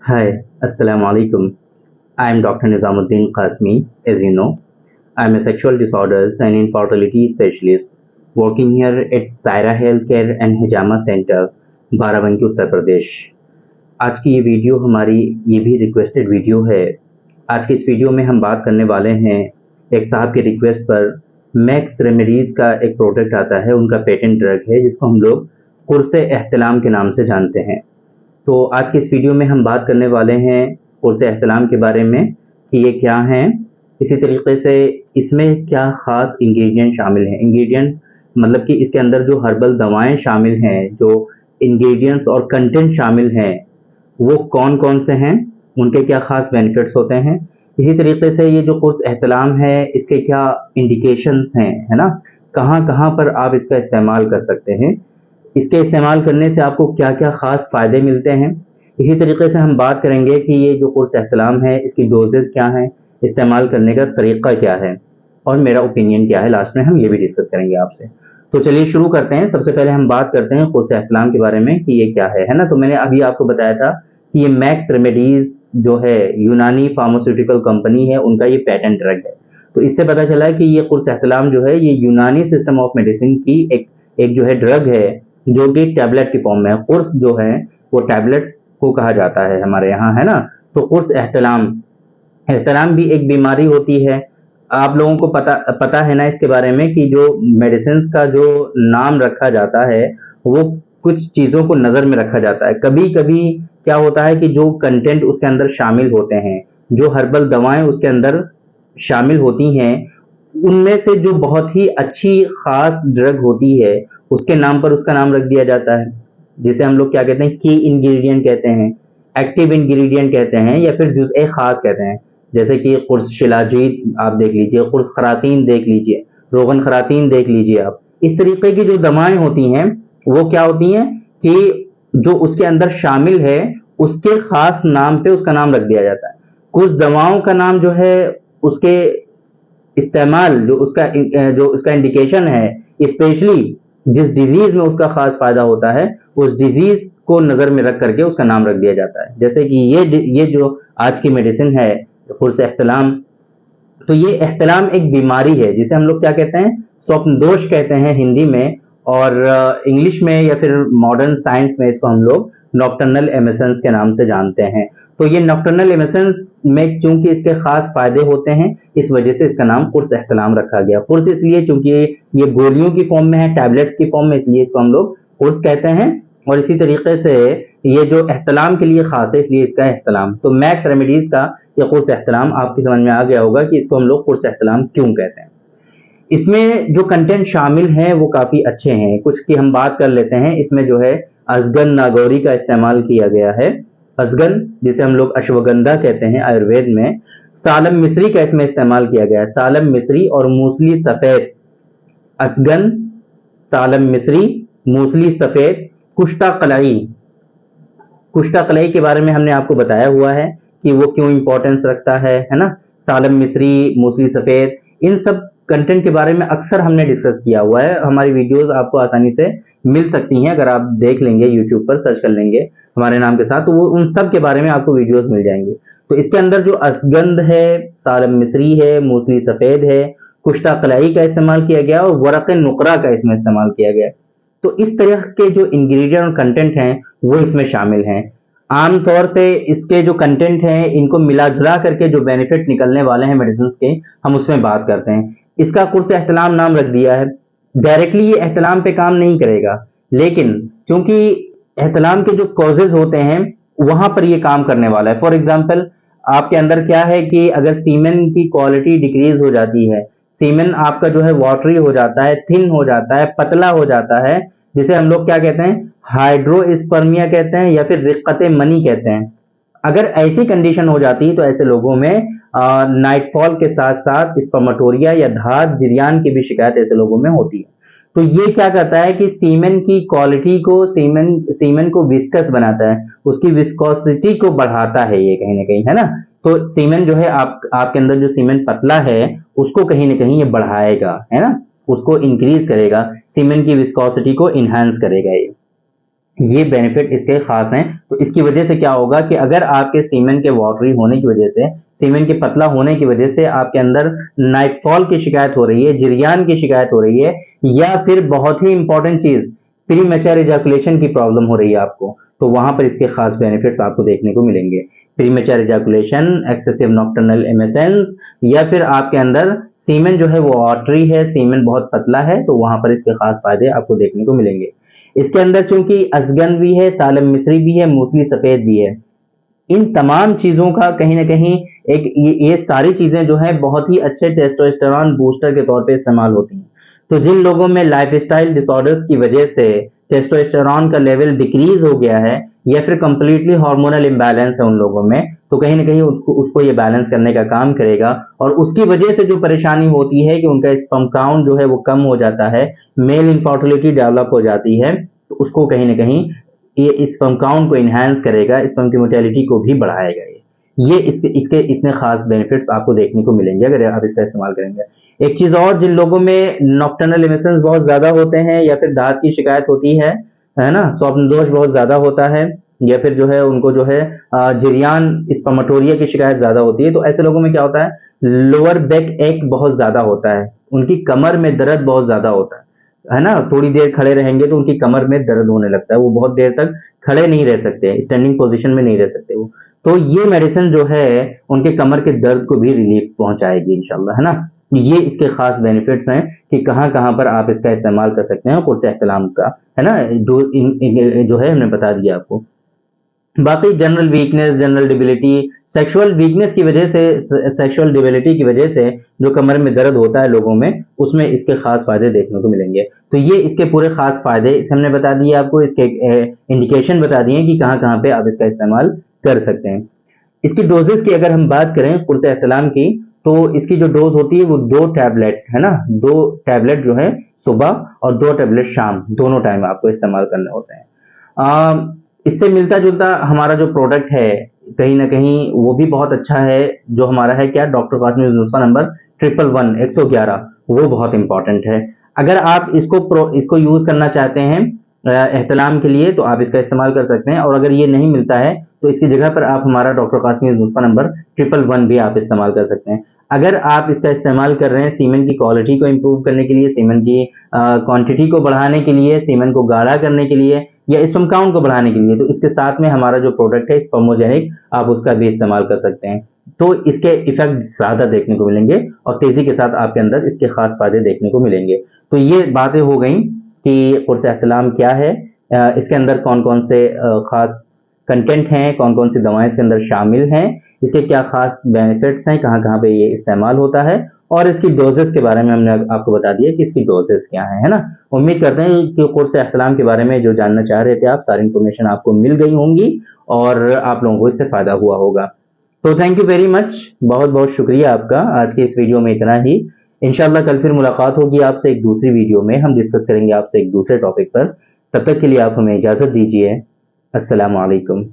Hi, Assalamu alaikum. I am Dr. Nizamuddin Qasmi. As you know, I am a sexual disorders and infertility specialist working here at Zaira Healthcare and Hijama Center, Barabanki Uttar Pradesh. आज की ये video हमारी ये भी requested video है। आज की इस वीडियो में हम बात करने वाले हैं एक साहब की रिक्वेस्ट पर मैक्स रेमेडीज़ का एक प्रोडक्ट आता है, उनका पेटेंट ड्रग है जिसको हम लोग कुर्से एहतलाम के नाम से जानते हैं। तो आज की इस वीडियो में हम बात करने वाले हैं कुर्से एहतलाम के बारे में कि ये क्या हैं, इसी तरीके से इसमें क्या ख़ास इंग्रेडिएंट शामिल हैं। इंग्रेडिएंट मतलब कि इसके अंदर जो हर्बल दवाएं शामिल हैं, जो इंग्रेडिएंट्स और कंटेंट शामिल हैं वो कौन कौन से हैं, उनके क्या ख़ास बेनिफिट्स होते हैं। इसी तरीके से ये जो कुर्स एहतलाम है इसके क्या इंडिकेशंस हैं, है ना, कहाँ कहाँ पर आप इसका इस्तेमाल कर सकते हैं, इसके इस्तेमाल करने से आपको क्या क्या ख़ास फ़ायदे मिलते हैं। इसी तरीके से हम बात करेंगे कि ये जो कुर्स एहतलाम है इसकी डोजेज़ क्या हैं, इस्तेमाल करने का तरीक़ा क्या है और मेरा ओपिनियन क्या है। लास्ट में हम ये भी डिस्कस करेंगे आपसे। तो चलिए शुरू करते हैं। सबसे पहले हम बात करते हैं कुर्स एहतलाम के बारे में कि ये क्या है ना। तो मैंने अभी आपको बताया था कि ये मैक्स रेमेडीज़ जो है यूनानी फार्मास्यूटिकल कंपनी है, उनका ये पेटेंट ड्रग है। तो इससे पता चला है कि ये कुर्स एहतलाम जो है ये यूनानी सिस्टम ऑफ मेडिसिन की एक जो है ड्रग है जो कि टैबलेट की फॉर्म में है। कुर्स जो है वो टैबलेट को कहा जाता है हमारे यहाँ, है ना। तो कुर्स एहतलाम एहतलाम भी एक बीमारी होती है। आप लोगों को पता है ना इसके बारे में कि जो मेडिसिन का जो नाम रखा जाता है वो कुछ चीज़ों को नज़र में रखा जाता है। कभी कभी क्या होता है कि जो कंटेंट उसके अंदर शामिल होते हैं, जो हर्बल दवाएं उसके अंदर शामिल होती हैं, उनमें से जो बहुत ही अच्छी खास ड्रग होती है उसके नाम पर उसका नाम रख दिया जाता है, जिसे हम लोग क्या कहते हैं, की इंग्रेडिएंट कहते हैं, एक्टिव इंग्रेडिएंट कहते हैं, या फिर जुज़ए खास कहते हैं। जैसे कि कुर्स शिलाजीत आप देख लीजिए, कुर्स खरातीन देख लीजिए, रोगन खरातीन देख लीजिए। आप इस तरीके की जो दवाएं होती हैं वो क्या होती हैं कि जो उसके अंदर शामिल है उसके खास नाम पे उसका नाम रख दिया जाता है। कुछ दवाओं का नाम जो है उसके इस्तेमाल जो उसका इंडिकेशन है, स्पेशली जिस डिजीज में उसका खास फायदा होता है उस डिजीज को नजर में रख करके उसका नाम रख दिया जाता है। जैसे कि ये जो आज की मेडिसिन है कुर्स एहतलाम, तो ये एहतलाम एक बीमारी है जिसे हम लोग क्या कहते हैं, स्वप्न दोष कहते हैं हिंदी में, और इंग्लिश में या फिर मॉडर्न साइंस में इसको हम लोग नॉक्टर्नल एमिशंस के नाम से जानते हैं। तो ये नॉक्टर्नल एमिशंस में चूंकि इसके खास फायदे होते हैं इस वजह से इसका नाम कुर्स एहतलाम रखा गया। कुर्स इसलिए चूंकि ये गोलियों की फॉर्म में है, टैबलेट्स की फॉर्म में, इसलिए इसको हम लोग कुर्स कहते हैं। और इसी तरीके से ये जो एहतलाम के लिए खास है इसलिए इसका एहतलाम। तो मैक्स रेमेडीज का ये कुर्स एहतलाम आपकी समझ में आ गया होगा कि इसको हम लोग कुर्स एहतलाम क्यों कहते हैं। इसमें जो कंटेंट शामिल हैं वो काफी अच्छे हैं। कुछ की हम बात कर लेते हैं। इसमें जो है अजगन नागौरी का इस्तेमाल किया गया है। अजगन जिसे हम लोग अश्वगंधा कहते हैं आयुर्वेद में। सालम मिस्री का इसमें इस्तेमाल किया गया है। सालम मिस्री और मूसली सफेद, असगन, सालम मिस्री, मूसली सफेद, कुश्ता कलाई। कुश्ता कलाई के बारे में हमने आपको बताया हुआ है कि वो क्यों इंपॉर्टेंस रखता है ना। सालम मिस्री, मूसली सफेद, इन सब कंटेंट के बारे में अक्सर हमने डिस्कस किया हुआ है। हमारी वीडियोस आपको आसानी से मिल सकती हैं, अगर आप देख लेंगे यूट्यूब पर सर्च कर लेंगे हमारे नाम के साथ, तो वो उन सब के बारे में आपको वीडियोस मिल जाएंगी। तो इसके अंदर जो असगंध है, सालम मिस्री है, मूसली सफेद है, कुश्ता कलाई का इस्तेमाल किया गया और वरक़ नुकरा का इसमें इस्तेमाल किया गया। तो इस तरह के जो इंग्रेडिएंट और कंटेंट हैं वो इसमें शामिल हैं। आमतौर पे इसके जो कंटेंट हैं इनको मिला जुला करके जो बेनिफिट निकलने वाले हैं मेडिसिन के, हम उसमें बात करते हैं। इसका कुर्स एहतलाम नाम रख दिया है। डायरेक्टली ये एहतलाम पे काम नहीं करेगा, लेकिन क्योंकि एहतलाम के जो कॉजेज होते हैं वहां पर ये काम करने वाला है। फॉर एग्जाम्पल, आपके अंदर क्या है कि अगर सीमेन की क्वालिटी डिक्रीज हो जाती है, सीमेन आपका जो है वाटरी हो जाता है, थिन हो जाता है, पतला हो जाता है, जिसे हम लोग क्या कहते हैं, हाइड्रोस्पर्मिया कहते हैं या फिर रिक्कत मनी कहते हैं। अगर ऐसी कंडीशन हो जाती है तो ऐसे लोगों में नाइटफॉल के साथ साथ स्पर्मेटोरिया या धात जिरियान की भी शिकायत ऐसे लोगों में होती है। तो ये क्या करता है कि सीमेन की क्वालिटी को, सीमेन को विस्कस बनाता है, उसकी विस्कोसिटी को बढ़ाता है ये कहीं ना कहीं, है ना। तो सीमेन जो है आपके अंदर जो सीमेन पतला है उसको कहीं ना कहीं ये बढ़ाएगा, है ना, उसको इंक्रीज करेगा, सीमेन की विस्कोसिटी को इनहांस करेगा ये। ये बेनिफिट इसके खास हैं। तो इसकी वजह से क्या होगा कि अगर आपके सीमेन के वाटरी होने की वजह से, सीमेन के पतला होने की वजह से आपके अंदर नाइटफॉल की शिकायत हो रही है, जिरियान की शिकायत हो रही है, या फिर बहुत ही इंपॉर्टेंट चीज प्री मैच्योर इजैकुलेशन की प्रॉब्लम हो रही है आपको, तो वहां पर इसके खास बेनिफिट्स आपको देखने को मिलेंगे। Premature ejaculation, excessive nocturnal emissions, या फिर आपके अंदर सीमेन जो है वो वाटरी है, सीमेन बहुत पतला है, तो वहां पर इसके खास फायदे आपको देखने को मिलेंगे। इसके अंदर चूंकि असगन भी है, सालम मिस्री भी है, मूसली सफेद भी है, इन तमाम चीजों का कहीं ना कहीं एक ये सारी चीजें जो है बहुत ही अच्छे टेस्टोस्टेरोन बूस्टर के तौर पे इस्तेमाल होती हैं। तो जिन लोगों में लाइफस्टाइल डिसऑर्डर्स की वजह से टेस्टोस्टेरोन का लेवल डिक्रीज हो गया है, या फिर कंप्लीटली हार्मोनल इम्बैलेंस है उन लोगों में, तो कहीं ना कहीं उसको ये बैलेंस करने का काम करेगा। और उसकी वजह से जो परेशानी होती है कि उनका स्पर्म काउंट जो है वो कम हो जाता है, मेल इनफर्टिलिटी डेवलप हो जाती है, तो उसको कहीं ना कहीं ये स्पर्म काउंट को इनहेंस करेगा, स्पर्म की मोटेलिटी को भी बढ़ाएगा। ये इसके इसके इतने खास बेनिफिट्स आपको देखने को मिलेंगे अगर आप इसका इस्तेमाल करेंगे। एक चीज और, जिन लोगों में नॉक्टर्नल एमिशंस बहुत ज्यादा होते हैं, या फिर दांत की शिकायत होती है ना, स्वप्न दोष बहुत ज्यादा होता है, या फिर जो है उनको जो है जिरियान स्पर्मेटोरिया की शिकायत ज्यादा होती है, तो ऐसे लोगों में क्या होता है, लोअर बैक एक बहुत ज्यादा होता है, उनकी कमर में दर्द बहुत ज्यादा होता है ना, थोड़ी देर खड़े रहेंगे तो उनकी कमर में दर्द होने लगता है, वो बहुत देर तक खड़े नहीं रह सकते, स्टैंडिंग पोजीशन में नहीं रह सकते वो। तो ये मेडिसिन जो है उनके कमर के दर्द को भी रिलीफ पहुंचाएगी इंशाल्लाह, है ना। ये इसके खास बेनिफिट्स हैं कि कहाँ कहाँ पर आप इसका इस्तेमाल कर सकते हैं कुर्से एहतलाम का, है ना, जो है हमने बता दिया आपको। बाकी general weakness, general debility, sexual weakness की वजह से, सेक्सुअल डिबिलिटी की वजह से जो कमर में दर्द होता है लोगों में, उसमें इसके खास फायदे देखने को मिलेंगे। तो ये इसके पूरे खास फायदे इसे हमने बता दिए आपको, इसके इंडिकेशन बता दिए कि कहाँ कहाँ पे आप इसका इस्तेमाल कर सकते हैं। इसकी डोजेस की अगर हम बात करें कुर्से एहतलाम की, तो इसकी जो डोज होती है वो 2 टैबलेट है ना, 2 टैबलेट जो है सुबह और 2 टैबलेट शाम, दोनों टाइम आपको इस्तेमाल करने होते हैं। इससे मिलता जुलता हमारा जो प्रोडक्ट है कहीं ना कहीं वो भी बहुत अच्छा है, जो हमारा है क्या, डॉक्टर कासमी नुस्खा नंबर 111 वो बहुत इंपॉर्टेंट है। अगर आप इसको यूज करना चाहते हैं एहतलाम के लिए, तो आप इसका इस्तेमाल कर सकते हैं, और अगर ये नहीं मिलता है तो इसकी जगह पर आप हमारा डॉक्टर कासमी नुस्खा नंबर 111 भी आप इस्तेमाल कर सकते हैं। अगर आप इसका इस्तेमाल कर रहे हैं सीमेंट की क्वालिटी को इंप्रूव करने के लिए, सीमेंट की क्वांटिटी को बढ़ाने के लिए, सीमेंट को गाढ़ा करने के लिए, या स्पर्म काउंट को बढ़ाने के लिए, तो इसके साथ में हमारा जो प्रोडक्ट है स्पर्मोजेनिक, आप उसका भी इस्तेमाल कर सकते हैं। तो इसके इफेक्ट ज्यादा देखने को मिलेंगे और तेजी के साथ आपके अंदर इसके खास फायदे देखने को मिलेंगे। तो ये बातें हो गई कि कुर्से एहतलाम क्या है, इसके अंदर कौन कौन से खास कंटेंट हैं, कौन कौन सी दवाएं इसके अंदर शामिल हैं, इसके क्या खास बेनिफिट्स हैं, कहाँ कहाँ पे ये इस्तेमाल होता है, और इसकी डोजेस के बारे में हमने आपको बता दिया कि इसकी डोजेस क्या है ना। उम्मीद करते हैं कि कुर्से एहतलाम के बारे में जो जानना चाह रहे थे आप, सारी इंफॉर्मेशन आपको मिल गई होंगी और आप लोगों को इससे फायदा हुआ होगा। तो थैंक यू वेरी मच, बहुत बहुत शुक्रिया आपका। आज के इस वीडियो में इतना ही। इंशाल्लाह कल फिर मुलाकात होगी आपसे एक दूसरी वीडियो में, हम डिस्कस करेंगे आपसे एक दूसरे टॉपिक पर। तब तक के लिए आप हमें इजाजत दीजिए। अस्सलाम वालेकुम।